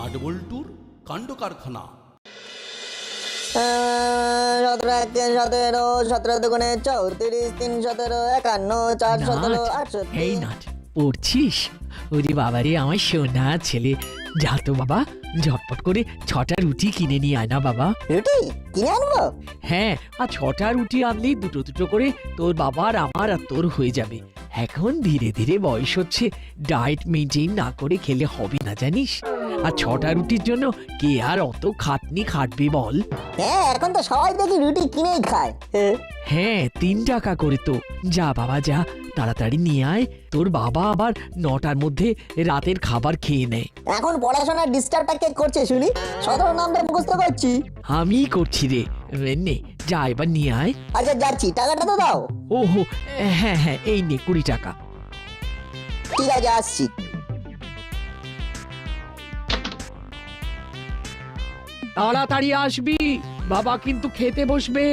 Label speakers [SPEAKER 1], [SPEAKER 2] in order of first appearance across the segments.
[SPEAKER 1] আজ বল্টুর কাণ্ড কারখানা।
[SPEAKER 2] 17 এই নাট পড়ছিস? ওরে বাবারে আমার সোনা ছেলে, যা তো বাবা ঝটপট করে 6টা রুটি কিনে নিয়ে আয় না বাবা।
[SPEAKER 3] রুটি কিনে আনবো?
[SPEAKER 2] হ্যাঁ, আর 6টা রুটি আনলেই দুটো দুটো করে তোর বাবার আমার আর তোর হয়ে যাবে। এখন ধীরে ধীরে বয়স হচ্ছে, ডায়েট মেনটেন না করে খেলে হবে না জানিস। আর 6টা রুটির জন্য কে আর অত খাটনি খাটবে বল?
[SPEAKER 3] হ্যাঁ, এখন তো সবাই দেখি রুটি কিনেই খায়।
[SPEAKER 2] হ্যাঁ, 3 টাকা করে তো। যা বাবা যা, তাড়াতাড়ি নিয়ে আয়, তোর বাবা আবার 9টার মধ্যে রাতের খাবার খেয়ে নেয়।
[SPEAKER 3] এখন পড়াশোনার ডিস্টার্বটা কে করছে শুনি? 17 নামটা মুখস্থ করছি।
[SPEAKER 2] আমিই করছি রে। নে যা, এবার নিয়ে আয়।
[SPEAKER 3] আচ্ছা যাচ্ছি, টাকাটা তো দাও।
[SPEAKER 2] ওহো, হ্যাঁ হ্যাঁ, এই নে 20 টাকা।
[SPEAKER 3] ঠিক আছে, আসছি।
[SPEAKER 2] তাড়াতাড়ি আসবি, বাবা কিন্তু খেতে বসবে।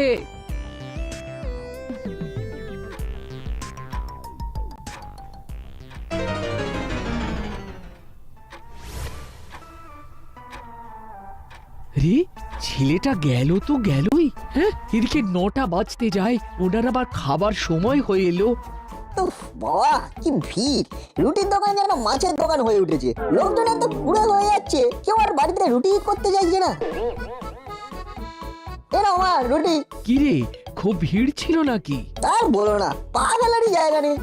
[SPEAKER 2] রে, ছেলেটা গেল তো গেলই। হ্যাঁ, এদিকে 9টা বাজতে যায়, ওনার আবার খাবার সময় হয়ে এলো।
[SPEAKER 3] উফ বাবা, কি ভিড়! রুটির দোকান যেন মাছের দোকান হয়ে উঠেছে। লোকজন এত পুরো হয়ে যাচ্ছে, কেউ আর বাড়িতে রুটি করতে চাইছে না। এরা আমার রুটি।
[SPEAKER 2] কি রে, খুব ভিড় ছিল নাকি?
[SPEAKER 3] আর বলো না, পা ফেলারই জায়গা নেই।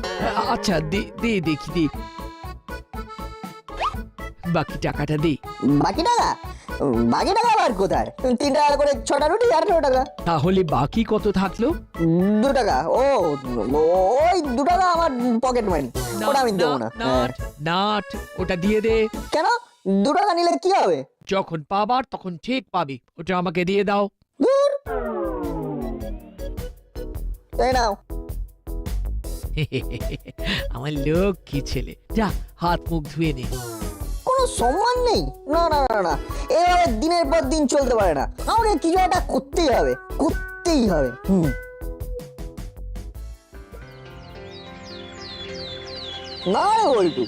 [SPEAKER 2] আচ্ছা দে দে, দেখি দে, বাকি টাকাটা দে।
[SPEAKER 3] বাকি টাকা? বাকি টাকা আবার কোথায়? 3 টাকা করে 6টা রুটি, 18 টাকা।
[SPEAKER 2] তাহলে বাকি কত থাকলো?
[SPEAKER 3] 2 টাকা। ওই 2 টাকা আমার পকেট মানি, ওটা আমি দেবো না।
[SPEAKER 2] নাট নাট, ওটা দিয়ে দে।
[SPEAKER 3] কেন? 2 টাকা নিলে কি হবে?
[SPEAKER 2] যখন পাবার তখন ঠিক পাবি, ওটা আমাকে দিয়ে দাও।
[SPEAKER 3] ধুর। এই নাও।
[SPEAKER 2] আমার লক্ষ্মী ছেলে, যা হাত মুখ ধুয়ে নে।
[SPEAKER 3] কোনো সম্মান নেই? না না না না, এভাবে দিনের পর দিন চলতে পারে না। আমাকে কিছু একটা করতেই হবে, করতেই হবে। না রে বল্টু,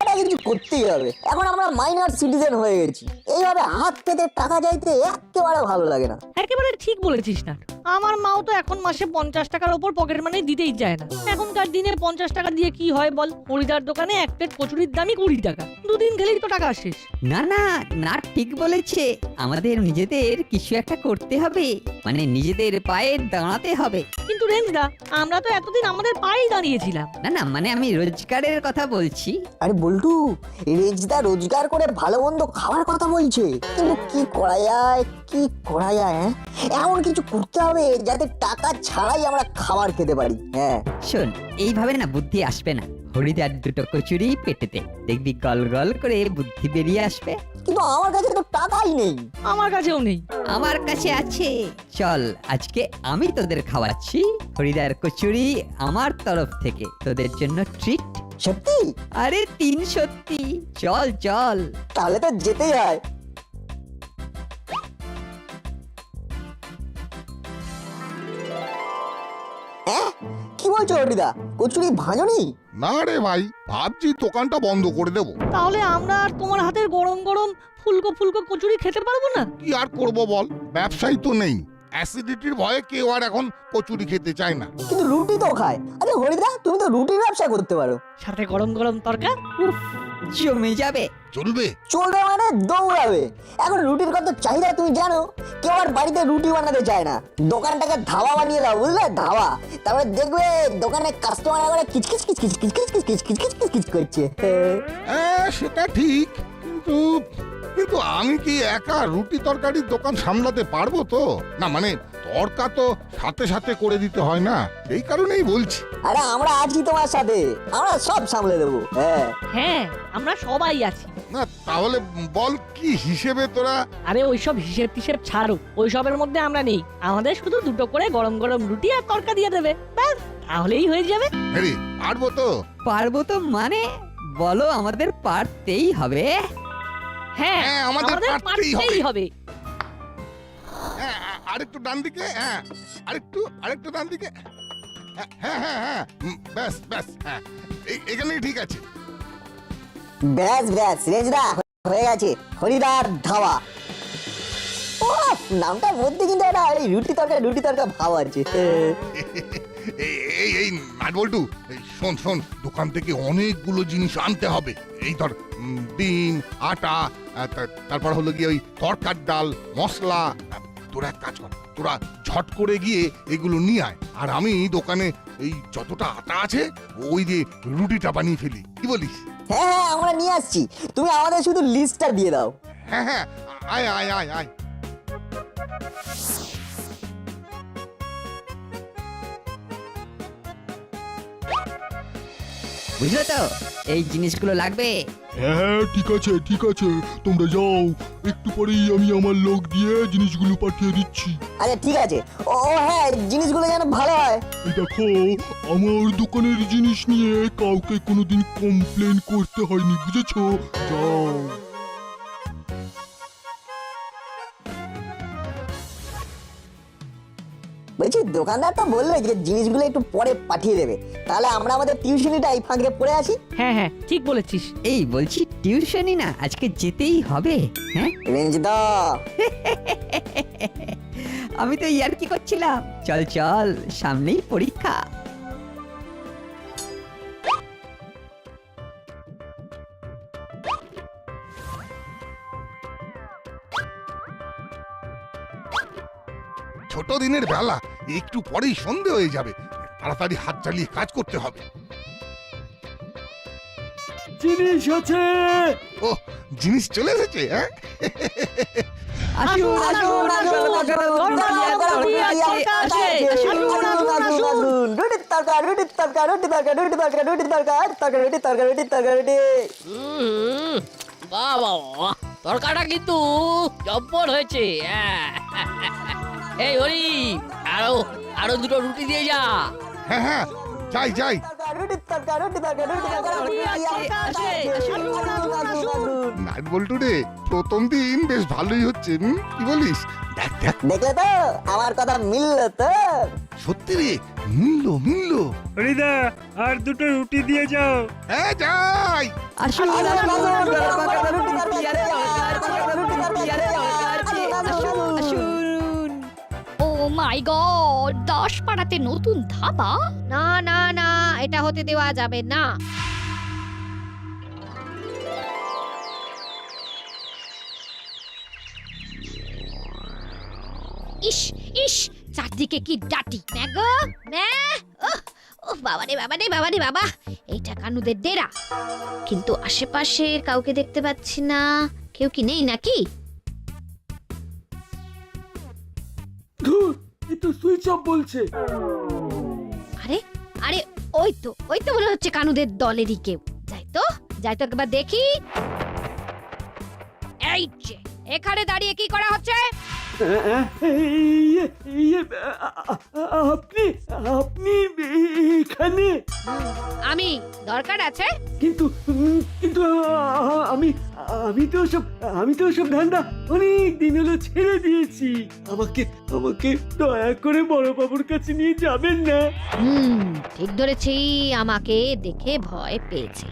[SPEAKER 3] এটা কিছু করতেই হবে। এখন আমরা মাইনর সিটিজেন হয়ে গেছি, এইভাবে হাত পেতে টাকা চাইতে একেবারে ভালো লাগে না।
[SPEAKER 4] একেবারে ঠিক বলেছিস না। আমার মাও তো এখন মাসে 50 টাকার ওপর পকেট মানি দিতেই চায় না। এখনকার দিনে 50 টাকা দিয়ে কি হয় বল? হরিদার দোকানে এক প্লেট কচুরির দামই 20 টাকা। দুদিন খেলেই তো টাকা শেষ।
[SPEAKER 5] না না না, ঠিক বলেছে। আমাদের নিজেদের কিছু একটা করতে হবে, মানে নিজেদের পায়ে দাঁড়াতে হবে।
[SPEAKER 4] কিন্তু রেঞ্জদা, আমরা তো এতদিন আমাদের পায়েই দাঁড়িয়েছিলাম।
[SPEAKER 5] না না, মানে আমি রোজগারের কথা বলছি।
[SPEAKER 3] আরে বল্টু, রেজদা রোজগার করে ভালো মন্দ খাওয়ার কথা বলছে, কিন্তু কি করা যায়, কি করা যায়? এমন কিছু করতে হবে যাতে টাকা ছাড়াই আমরা খাবার খেতে পারি। হ্যাঁ
[SPEAKER 5] শোন, এইভাবে না বুদ্ধি আসবে না। হরিদার 2টো কচুরি পেটেতে, দেখবি গল গল করে বুদ্ধি বেরিয়ে আসবে।
[SPEAKER 3] কিন্তু আমার কাছে তো টাকাই নেই।
[SPEAKER 4] আমার কাছেও নেই।
[SPEAKER 5] আমার কাছে আছে। চল, আজকে আমি তোদের খাওয়াচ্ছি। হরিদার কচুরি আমার তরফ থেকে তোদের জন্য ট্রিট।
[SPEAKER 3] সত্যি?
[SPEAKER 5] আরে 3 সত্যি। চল চল।
[SPEAKER 3] তাহলে তো যেতেই হয়। কি বলছো হরিদা, কচুরি ভাঙনি?
[SPEAKER 6] না রে ভাই, ভাবছি দোকানটা বন্ধ করে দেব।
[SPEAKER 4] তাহলে আমরা আর তোমার হাতের গরম গরম ফুলকো ফুলকো কচুরি খেতে পারবো না?
[SPEAKER 6] কি আর করব বল, ব্যবসায়ী তো নেই। অ্যাসিডিটির ভয়ে কেউ আর এখন কচুরি খেতে চায় না।
[SPEAKER 3] কিন্তু রুটি তো খায়। আরে হরিদা, তুমি তো রুটির ব্যবসা করতে পারো।
[SPEAKER 4] সাথে গরম গরম তরকা।
[SPEAKER 5] জমে যাবে।
[SPEAKER 6] চলবে?
[SPEAKER 3] চলবে মানে দৌড়াবে। এখন রুটির কত চাহিদা তুমি জানো? কেউ আর বাড়িতে রুটি বানাতে চায় না। দোকানটাকে ধাবা বানিয়ে দাও, বুঝলে? ধাবা। তারপরে দেখবে দোকানে কাস্টমার করে কিচকিচ কিচকিচ কিচকিচ কিচকিচ কিচকিচ কিচকিচ করছে।
[SPEAKER 6] হ্যাঁ সেটা ঠিক, কিন্তু কিন্তু আমি কি একা রুটি তরকারির দোকান সামলাতে পারবো তো? না মানে তরকা তো সাথে সাথে করে দিতে হয় না, এই কারণেই বলছি।
[SPEAKER 3] আরে আমরা আছি তোমার সাথে, আমরা সব সামলে দেবো। হ্যাঁ
[SPEAKER 4] হ্যাঁ, আমরা সবাই আছি।
[SPEAKER 6] না তাহলে বল কি হিসেবে তোরা?
[SPEAKER 4] আরে ওইসব হিসেব টিসেব ছাড়ো, ওইসবের মধ্যে আমরা নেই। আমাদের শুধু 2টো করে গরম গরম রুটি আর তরকা দিয়ে দেবে, ব্যাস, তাহলেই হয়ে যাবে।
[SPEAKER 6] আরে পারবো তো?
[SPEAKER 5] পারবো তো মানে? বলো, আমাদের পারতেই হবে।
[SPEAKER 4] হ্যাঁ,
[SPEAKER 6] হ্যাঁ, আমাদের পারতেই
[SPEAKER 4] পারতেই হবে।
[SPEAKER 6] হ্যাঁ, আরেকটু ডান দিকে। হ্যাঁ, আরেকটু ডান দিকে। হ্যাঁ হ্যাঁ হ্যাঁ হ্যাঁ, ব্যাস ব্যাস, হ্যাঁ এখানেই ঠিক আছে।
[SPEAKER 3] ব্যাস ব্যাস রেজদা, হয়ে গেছে হরিদার ধাবা। ও নামটার মধ্যে কিন্তু একটা এই রুটি তরকা ভাব আছে।
[SPEAKER 6] এই নাটবল্টু, এই শোন শোন, দোকান থেকে অনেকগুলো জিনিস আনতে হবে। এই ধর ডিম, আটা, তারপর হলো গিয়ে ওই তরকার ডাল, মশলা। তোরা এক কাজ কর, তোরা ঝট করে গিয়ে এগুলো নিয়ে আয়, আর আমি দোকানে এই যতটা আটা আছে ওই দিয়ে রুটিটা বানিয়ে ফেলি, কি বলিস?
[SPEAKER 3] হ্যাঁ হ্যাঁ, আমরা নিয়ে আসছি, তুমি আমাদের শুধু লিস্টটা দিয়ে দাও।
[SPEAKER 6] হ্যাঁ হ্যাঁ, আয় আয় আয় আয়।
[SPEAKER 5] বুঝলে তো এই জিনিসগুলো লাগবে।
[SPEAKER 7] হ্যাঁ ঠিক আছে ঠিক আছে, তোমরা যাও, একটু পরেই আমি আমার লোক দিয়ে জিনিসগুলো পাঠিয়ে দিচ্ছি।
[SPEAKER 3] আচ্ছা ঠিক আছে। ও হ্যাঁ, জিনিসগুলো যেন ভালো হয়।
[SPEAKER 7] এই দেখো, আমার দোকানের জিনিস নিয়ে কাউকে কোনোদিন কমপ্লেন করতে হয়নি, বুঝেছো? যাও।
[SPEAKER 3] বলছি দোকানদার তো বললে যে জিনিসগুলো একটু পরে পাঠিয়ে দেবে, তাহলে আমরা আমাদের টিউশনিটা এই ফাঁকে পড়ে আসি।
[SPEAKER 4] হ্যাঁ হ্যাঁ, ঠিক বলেছিস।
[SPEAKER 5] এই বলছি টিউশনি না আজকে যেতেই হবে? হ্যাঁ
[SPEAKER 3] রেঞ্জদা,
[SPEAKER 5] আমি তো ইয়ার কি করছিলাম। চল চল, সামনেই পরীক্ষা।
[SPEAKER 6] ছোট দিনের বেলা, একটু পরেই সন্ধে হয়ে যাবে, তাড়াতাড়ি হাত চালিয়ে কাজ করতে হবে।
[SPEAKER 7] জিনিস আছে।
[SPEAKER 6] ও, জিনিস চলে এসেছে? হ্যাঁ,
[SPEAKER 5] আসুন আসুন আসুন
[SPEAKER 3] রুটির তরকার।
[SPEAKER 8] বাবা, তরকাটা কিন্তু জব্বর হয়েছে। এই হরি, আরো আরো দুটো রুটি দিয়ে যা।
[SPEAKER 6] হ্যাঁ হ্যাঁ, যাই যাই। নাটবল্টু রে, প্রথম দিন বেশ ভালোই হচ্ছে, কি বলিস? দেখ দেখ,
[SPEAKER 3] দেখলে তো আমার কথা মিললো তো।
[SPEAKER 6] সত্যি রে, মিললো।
[SPEAKER 9] হরিদা, আর দুটো রুটি দিয়ে যাও।
[SPEAKER 6] হ্যাঁ, যাই।
[SPEAKER 5] আসুন
[SPEAKER 10] ও মাই গড, 10 পাড়াতে নতুন ধাবা? না না না, এটা হতে দেওয়া যাবে না। ইস ইস, চারদিকে কি ডাটি ম্যাগো ম্যা। ও বাবা রে বাবা রে বাবা রে বাবা, এইটা কানুদের ডেরা, কিন্তু আশেপাশের কাউকে দেখতে পাচ্ছি না। কেউ কি নেই নাকি?
[SPEAKER 7] তো সুইচ অফ বলছে।
[SPEAKER 10] আরে আরে, ওই তো মনে হচ্ছে কানুদের দলেরই কেউ। যাই তো একবার দেখি। এই যে, এখানে দাঁড়িয়ে কি করা হচ্ছে?
[SPEAKER 7] আপনি এখানে?
[SPEAKER 10] আমি দরকার আছে?
[SPEAKER 7] কিন্তু আমি তো সব ধান্দা অনেক দিন হলো ছেড়ে দিয়েছি। আমাকে দয়া করে বড় বাবুর কাছে নিয়ে যাবেন না?
[SPEAKER 10] ঠিক ধরেছি, আমাকে দেখে ভয় পেয়েছে।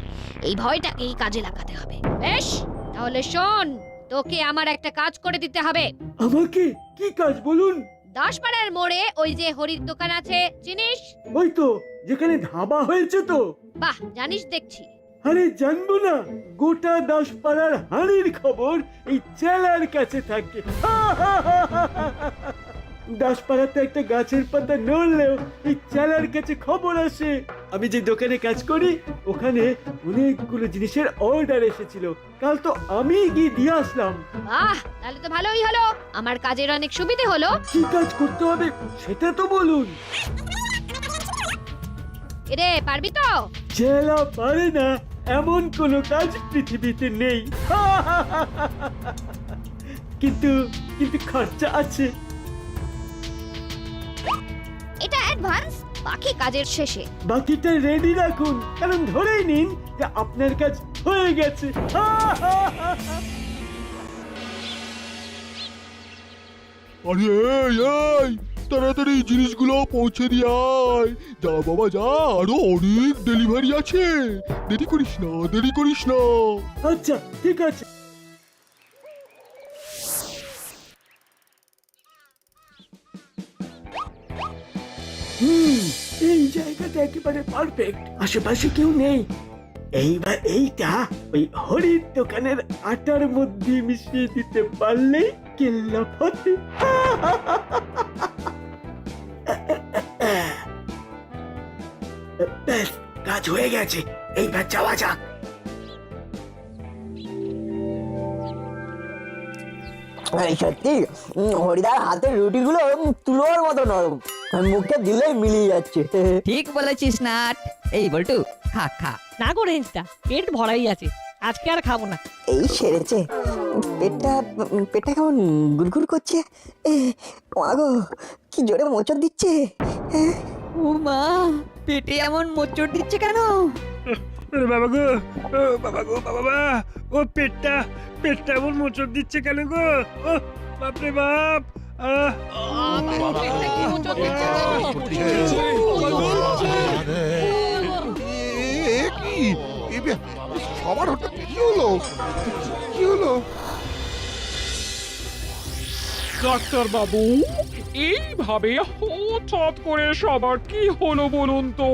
[SPEAKER 10] এই ভয়টাকেই কাজে লাগাতে হবে। বেশ, তাহলে শোন, তোকে আমার একটা কাজ করে দিতে হবে।
[SPEAKER 7] আমাকে কি কাজ বলুন?
[SPEAKER 10] 10 পাড়ার মোড়ে ওই যে হরির দোকান আছে, চিনিস?
[SPEAKER 7] ওই তো, যেখানে ধাবা হয়েছে তো।
[SPEAKER 10] বাহ, জানিস দেখছি।
[SPEAKER 7] আরে জানবো না, গোটা 10 পাড়ার হাড়ির খবর এই চেলার কাছে থাকে। 10 পাড়াতে একটা গাছের পাতা নড়লেও এই চেলার কাছে খবর আসে। আমি যে দোকানে কাজ করি, ওখানে অনেকগুলো জিনিসের অর্ডার এসেছিল, কাল তো আমি গিয়ে দিয়ে আসলাম।
[SPEAKER 10] বাহ, তাহলে তো ভালোই হলো, আমার কাজের অনেক সুবিধে হলো।
[SPEAKER 7] কি কাজ করতে হবে সেটা তো বলুন।
[SPEAKER 10] এরে, পারবি তো?
[SPEAKER 7] চেলা পারে না এমন কোনো কাজ পৃথিবীতে নেই। কিন্তু খরচা আছে।
[SPEAKER 10] এটা অ্যাডভান্স, বাকি কাজের শেষে।
[SPEAKER 7] বাকিটা রেডি রাখুন, কারণ ধরেই নিন যে আপনার কাজ হয়ে গেছে।
[SPEAKER 11] আরে এই তাড়াতাড়ি জিনিসগুলো পৌঁছে দিয়ে আয়। যা বাবা যা, আরো অনেক ডেলিভারি আছে, দেরি করিস না।
[SPEAKER 7] আচ্ছা ঠিক আছে। এই জায়গাটা একেবারে পারফেক্ট, আশেপাশে কেউ নেই। এইবার এইটা ওই হরির দোকানের আটার মধ্যে মিশিয়ে দিতে পারলেই কেল্লা ফতে। ব্যাস, কাজ হয়ে গেছে, এইবার যাওয়া যাক।
[SPEAKER 3] এই সত্যি হরিদার হাতের রুটিগুলো তুলোর মতো নরম, মুখে দিলেই মিলিয়ে যাচ্ছে।
[SPEAKER 5] ঠিক বলেছিস নাট। এই বল্টু, খা খা।
[SPEAKER 4] না গো রেঞ্জটা, পেট ভরাই আছে, আজকে আর খাবো না।
[SPEAKER 3] এই সেরেছে, পেটটা পেটটা কেমন গুড়গুড় করছে। মাগো কি জোরে মোচড় দিচ্ছে।
[SPEAKER 5] ও মা, পেটে এমন মোচড় দিচ্ছে কেন?
[SPEAKER 9] ওরে বাবা গো, ও বাবা গো, বাবা, ও পেটটা এমন মোচড় দিচ্ছে কেন গো? ও বাপরে বাপ!
[SPEAKER 6] সবার হঠাৎ কি হলো? কি হলো?
[SPEAKER 12] ডাক্তার বাবু, এইভাবে হঠাৎ করে সবার কি হলো বলুন তো?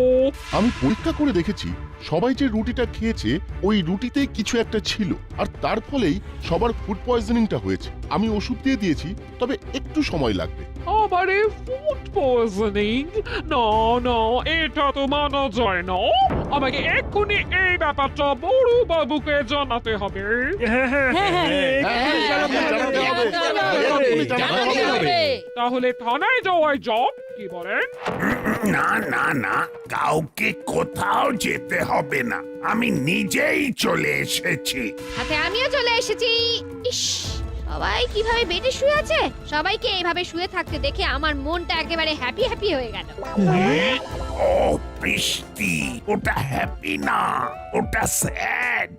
[SPEAKER 11] আমি পরীক্ষা করে দেখেছি, সবাই যে রুটিটা খেয়েছে ওই রুটিতে কিছু একটা ছিল, আর তার ফলেই সবার ফুড পয়জনিংটা হয়েছে। আমি ওষুধ দিয়ে দিয়েছি, তবে একটু সময় লাগবে।
[SPEAKER 12] আবারে ফুড পয়জনিং? না না, এটা তো মানা যায় না। আমাকে এক্ষুনি এই ব্যাপারটা বড় বাবুকে জানাতে হবে। তাহলে থানায় যাওয়াই জব, কি বলেন?
[SPEAKER 13] না না না, কাউকে কোথাও যেতে হবে না, আমি নিজেই চলে এসেছি।
[SPEAKER 10] সাথে আমিও চলে এসেছি। ইস, সবাই কিভাবে বেডে শুয়ে আছে। সবাইকে এইভাবে শুয়ে থাকতে দেখে আমার মনটা একেবারে হ্যাপি হ্যাপি হয়ে গেল।
[SPEAKER 13] ও বৃষ্টি, ওটা হ্যাপি না, ওটা sad.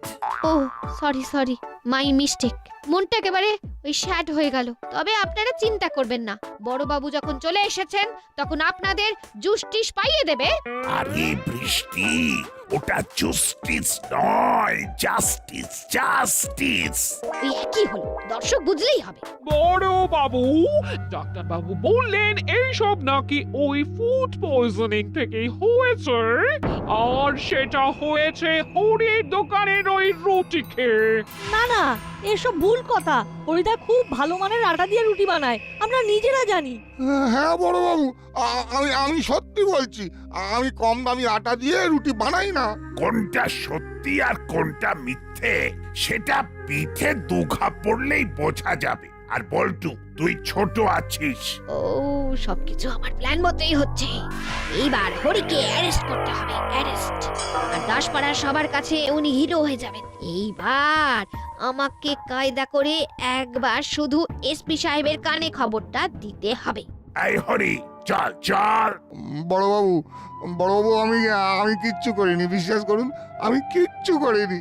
[SPEAKER 10] Oh sorry sorry, my mistake. মনটা একেবারে ওই স্যাড হয়ে গেল। তবে আপনারা চিন্তা করবেন না, বড় বাবু যখন চলে এসেছেন তখন আপনাদের জুস্টিস পাইয়ে দেবে।
[SPEAKER 13] আরে বৃষ্টি, ওটা জুস্টিস নয়, জাস্টিস, জাস্টিস।
[SPEAKER 10] এই কি হলো, দর্শক বুঝলেই হবে।
[SPEAKER 12] বড় বাবু, ডাক্তার বাবু বললেন এইসব নাকি ওই ফুড পয়জনিং থেকেই হয়েছে, আর সেটা হয়েছে হরির দোকানের ওই রুটি খেয়ে।
[SPEAKER 4] না না, এসব ভুল কথা। হরিদা খুব ভালো মানের আটা দিয়ে রুটি বানায়, আমরা নিজেরা জানি।
[SPEAKER 6] হ্যাঁ বড় বাবু, আমি সত্যি বলছি, আমি কম দামি আটা দিয়ে রুটি বানাই না।
[SPEAKER 13] কোনটা সত্যি আর কোনটা মিথ্যে সেটা পিঠে দুঘা পড়লেই বোঝা যাবে। আর বল্টু, তুই ছোট আছিস।
[SPEAKER 10] ও, সবকিছু আমার প্ল্যান মতোই হচ্ছে। এইবার হরিকে অ্যারেস্ট করতে হবে, অ্যারেস্ট। আর দাসপাড়ার সবার কাছে উনি হিরো হয়ে যাবেন। এইবার আমাকে কায়দা করে একবার শুধু এসপি সাহেবের কানে খবরটা দিতে হবে।
[SPEAKER 13] এই হরি, চল চল।
[SPEAKER 6] বড় বাবু, আমি কিচ্ছু করিনি, বিশ্বাস করুন, আমি কিচ্ছু করিনি।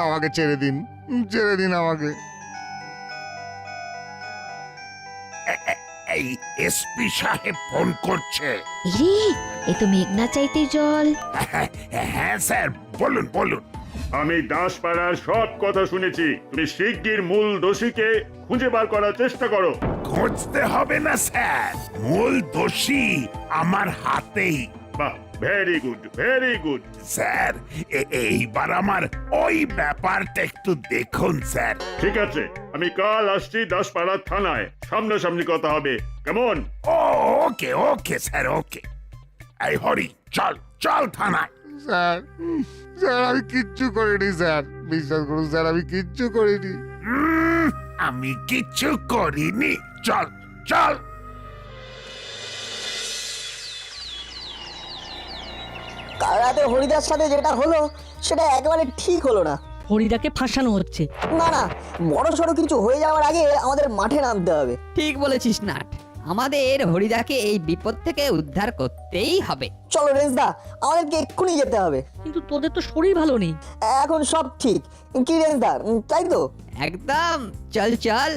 [SPEAKER 6] আমাকে ছেড়ে দিন, আমাকে।
[SPEAKER 13] এই এসপি সাহেব ফোন করছে।
[SPEAKER 10] ইরে, এ তো মেঘনা চাইতে জল।
[SPEAKER 13] হ্যাঁ স্যার, বলুন বলুন।
[SPEAKER 14] আমি দাসপাড়ার সব কথা শুনেছি। তুমি শিগগির মূল দোষীকে খুঁজে বার করার চেষ্টা করো।
[SPEAKER 13] খুঁজতে হবে না স্যার, মূল দোষী আমার হাতেই।
[SPEAKER 14] বাহ, very good, very good.
[SPEAKER 13] Sir, এইবার আমার ওই ব্যাপারটা একটু দেখুন স্যার।
[SPEAKER 14] ঠিক আছে, আমি কাল আসছি দাসপাড়ার থানায়, সামনাসামনি কথা হবে, কেমন?
[SPEAKER 13] ওকে ওকে স্যার, ওকে। এই হরি, চল চল থানায়।
[SPEAKER 6] স্যার, আমি কিচ্ছু করিনি স্যার, বিশ্বাস করুন স্যার, আমি কিচ্ছু করিনি।
[SPEAKER 13] আমি কিচ্ছু করিনি, চল চল।
[SPEAKER 3] কাল রাতে হরিদার সাথে যেটা হলো সেটা একেবারে ঠিক হলো না।
[SPEAKER 4] হরিদাকে ফাঁসানো হচ্ছে।
[SPEAKER 3] না না, বড় সড়ো কিছু হয়ে যাওয়ার আগে আমাদের মাঠে নামতে হবে।
[SPEAKER 5] ঠিক বলেছিস নাট, আমাদের হরিদাকে এই বিপদ থেকে উদ্ধার করতেই হবে।
[SPEAKER 3] চলো রেঞ্জদা, আমাদেরকে এক্ষুনি যেতে হবে।
[SPEAKER 4] কিন্তু তোদের তো শরীর ভালো নেই।
[SPEAKER 3] এখন সব ঠিক কি রেঞ্জদা, তাই তো?
[SPEAKER 5] একদম, চল চল।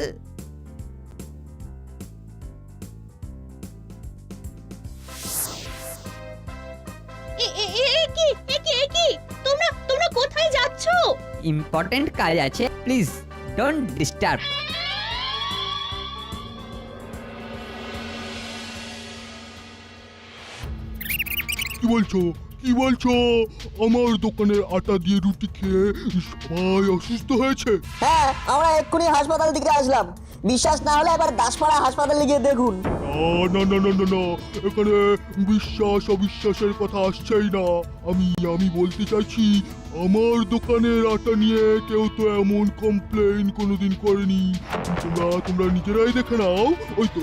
[SPEAKER 10] তোমরা কোথায় যাচ্ছ?
[SPEAKER 5] ইম্পর্টেন্ট কাজ আছে, প্লিজ ডোন্ট ডিস্টার্ব।
[SPEAKER 11] কি বলছো কি বলছো আমার দোকানের আটা দিয়ে রুটি খেয়ে সবাই অসুস্থ হয়েছে?
[SPEAKER 3] হ্যাঁ, আমরা এক্ষুনি হাসপাতাল থেকে আসলাম। বিশ্বাস না হলে এবার দাসপাড়া হাসপাতালে গিয়ে দেখুন।
[SPEAKER 11] না না না না না, এখানে বিশ্বাস অবিশ্বাসের কথা আসছেই না। আমি বলতে চাইছি আমার দোকানের আটা নিয়ে কেউ তো এমন কমপ্লেইন কোনোদিন করেনি। তোমরা নিজেরাই দেখে নাও। ওই তো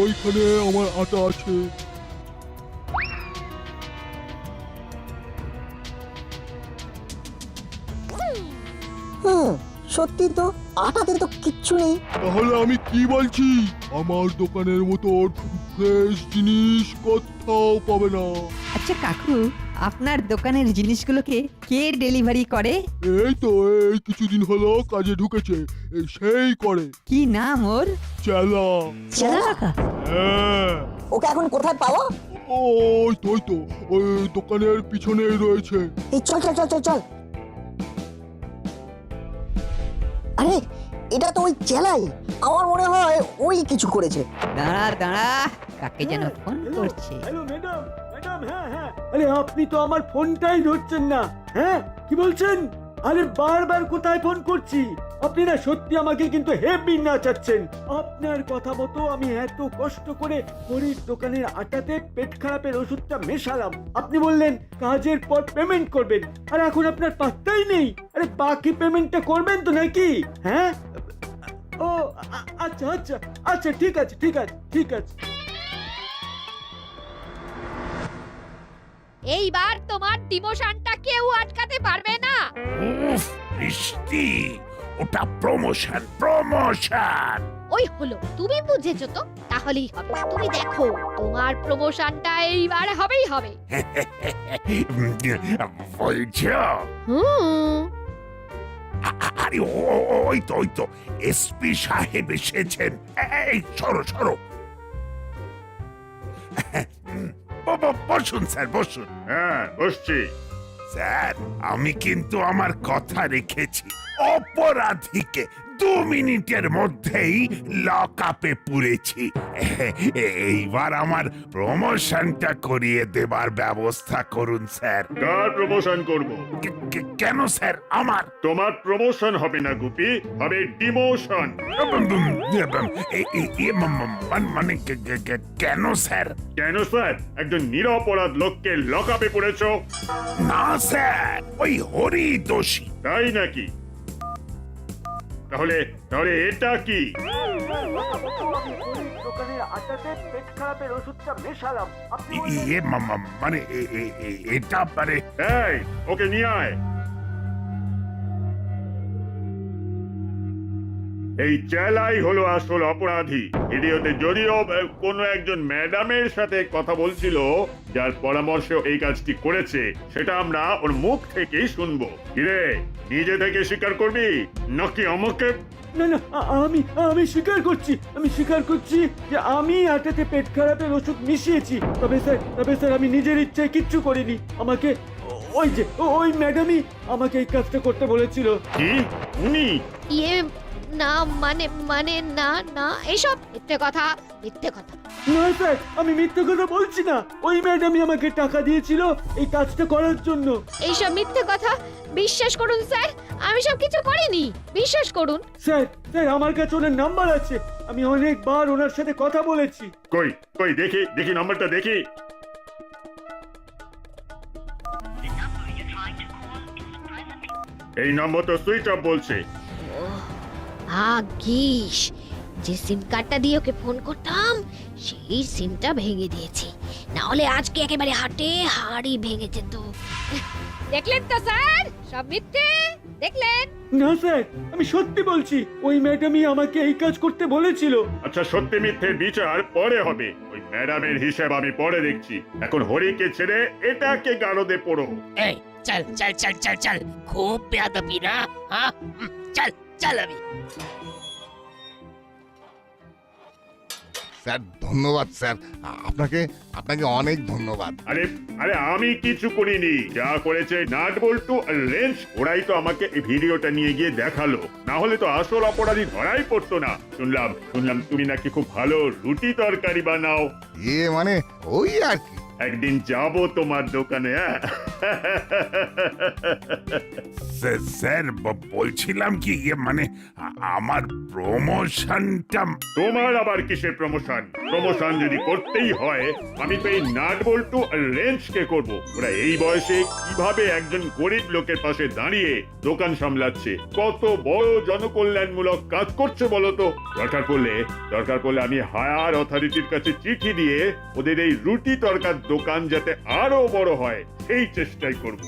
[SPEAKER 11] ওইখানে আমার আটা আছে।
[SPEAKER 3] সত্যি তো, আটাতে তো কিচ্ছু নেই।
[SPEAKER 11] তাহলে আমি কি বলছি, আমার দোকানের মতন ফ্রেশ জিনিস কোথাও পাবে না।
[SPEAKER 5] আচ্ছা কাকু, আপনার দোকানের জিনিসগুলোকে কে ডেলিভারি করে?
[SPEAKER 11] এই তো এই কিছুদিন হলো কাজে ঢুকেছে, এই সেই করে।
[SPEAKER 5] কি নাম ওর?
[SPEAKER 11] চেলা।
[SPEAKER 4] চেলা?
[SPEAKER 11] হ্যাঁ।
[SPEAKER 3] ওকে এখন কোথায় পাবো?
[SPEAKER 11] ওই তো ওই দোকানের পিছনেই রয়েছে।
[SPEAKER 3] এই চল চল চল চল চল। আরে এটা তো ওই চেলাই, আমার মনে হয় ওই কিছু করেছে।
[SPEAKER 5] দাঁড়া, কাকে যেন ফোন করছে।
[SPEAKER 7] হ্যালো ম্যাডাম, ম্যাডাম, হ্যাঁ। আরে আপনি তো আমার ফোনটাই ধরছেন না। হ্যাঁ, কি বলছেন? আরে বারবার কোথায় ফোন করছি? আপনি না সত্যি আমাকে কিন্তু হেভি নাচাচ্ছেন। আপনার কথা মতো আমি এত কষ্ট করে হরির দোকানের আটাতে পেট খারাপের ওষুধটা মেশালাম। আপনি বললেন কাজের পর পেমেন্ট করবেন, আর এখন আপনার পাত্তাই নেই। আরে বাকি পেমেন্টটা করবেন তো নাকি? হ্যাঁ, ও আচ্ছা আচ্ছা আচ্ছা, ঠিক আছে ঠিক আছে ঠিক আছে।
[SPEAKER 10] এইবার তোমার ডিমোশনটা কেউ আটকাতে পারবে না।
[SPEAKER 13] বৃষ্টি, ওটা প্রমোশন।
[SPEAKER 10] ওই হলো, তুমি বুঝেছো তো, তাহলেই হবে। তুমি দেখো, তোমার প্রমোশনটা এইবার হবেই হবে।
[SPEAKER 13] বলছো? আরে ওই তো এসপি সাহেব এসেছেন। এই সরো। বসুন স্যার, বসুন।
[SPEAKER 14] হ্যাঁ, বসছি।
[SPEAKER 13] স্যার, আমি কিন্তু আমার কথা রেখেছি। অপরাধীকে 2 মিনিটের মধ্যেই লক আপে পুরেছি। এইবার আমার প্রমোশনটা করিয়ে দেবার ব্যবস্থা করুন স্যার।
[SPEAKER 14] কার প্রমোশন করব?
[SPEAKER 13] কেন স্যার? আমার?
[SPEAKER 14] তোমার প্রমোশন হবে না গুপি, হবে ডিমোশন।
[SPEAKER 13] মানে কেন স্যার?
[SPEAKER 14] কেন স্যার? একজন নিরপরাধ লোককে লকআপে পড়েছো।
[SPEAKER 13] না স্যার, ওই হরি দোষী।
[SPEAKER 14] তাই নাকি? তাহলে এটা কি?
[SPEAKER 7] দোকানের আটাতে পেট খারাপের ওষুধটা মেশালাম। আপনি
[SPEAKER 13] মানে এটা মানে
[SPEAKER 14] এই, ওকে নিয়ে আয়। এই চেলাই হলো আসল অপরাধী। ভিডিওতে যদিও কোনো একজন ম্যাডামের সাথে কথা বলছিল, যার পরামর্শে এই কাজটি করেছে, সেটা আমরা ওর মুখ থেকেই শুনবো। কিরে, নিজে থেকে স্বীকার করবি নাকি আমাকে?
[SPEAKER 7] না না, আমি স্বীকার করছি যে আমি আটাতে পেট খারাপের ওষুধ মিশিয়েছি। তবে স্যার আমি নিজের ইচ্ছায় কিচ্ছু করিনি। আমাকে ওই ম্যাডামই আমাকে এই কাজটা করতে বলেছিল।
[SPEAKER 14] কি? উনি?
[SPEAKER 10] ইয়ে না, মানে না, এসব মিথ্যে কথা।
[SPEAKER 7] না স্যার, আমি মিথ্যে কথা বলছি না। ওই ম্যাডামই আমাকে টাকা দিয়েছিল এই কাজটা করার জন্য।
[SPEAKER 10] এইসব মিথ্যে কথা বিশ্বাস করুন স্যার, আমি সব কিছু করিনি, বিশ্বাস করুন।
[SPEAKER 7] স্যার আমার কাছে ওনার নাম্বার আছে, আমি অনেকবার ওনার সাথে কথা বলেছি।
[SPEAKER 14] কই দেখি নাম্বারটা দেখি। এই নম্বর তো সুইচ অফ বলছে।
[SPEAKER 10] ভাগ্যিস, যে সিম কার্ডটা দিয়ে ওকে ফোন করতাম সেই সিমটা ভেঙে দিয়েছি, না হলে আজকে একেবারে হাড়ি ভেঙে যেত। দেখলেন তো স্যার, সব মিথ্যে। দেখলেন?
[SPEAKER 7] না স্যার, আমি সত্যি বলছি, ওই ম্যাডামই আমাকে এই কাজ করতে বলেছিল।
[SPEAKER 14] আচ্ছা, সত্যি মিথ্যের বিচার পরে হবে। ওই ম্যাডামের হিসাব আমি পরে দেখছি। এখন হরিকে ছেড়ে এটাকে গারদে পড়ো।
[SPEAKER 8] এই চল, খুব বেয়াদবি না? হ্যাঁ, চল আমি।
[SPEAKER 6] স্যার ধন্যবাদ স্যার, আপনাকে অনেক ধন্যবাদ।
[SPEAKER 14] আরে আমি কিছু করিনি। যা করেছে নাট বল্টু আর রেঞ্জ, ওরাই তো আমাকে এই ভিডিওটা নিয়ে গিয়ে দেখালো। না হলে তো আসল অপরাধী ধরাই পড়তো না। শুনলাম তুমি নাকি খুব ভালো রুটি তরকারি বানাও।
[SPEAKER 6] মানে ওই আর কি।
[SPEAKER 14] একদিন যাব তোমার দোকানে।
[SPEAKER 13] স্যার বলছিলাম কি মানে আমার প্রমোশনটা।
[SPEAKER 14] তোমার আবার কিসের প্রমোশন? প্রমোশন যদি করতেই হয় আমি তো এই নাট বল্টু আর রেঞ্জকে করব। ওরা এই বয়সে কিভাবে একজন গরিব লোকের পাশে দাঁড়িয়ে দোকান সামলাচ্ছে, কত বড় জনকল্যাণমূলক কাজ করছে বলো তো। দরকার পড়লে আমি হায়ার অথরিটির কাছে চিঠি দিয়ে ওদের এই রুটি তরকার দোকান যাতে আরো বড় হয় সেই চেষ্টাই করব।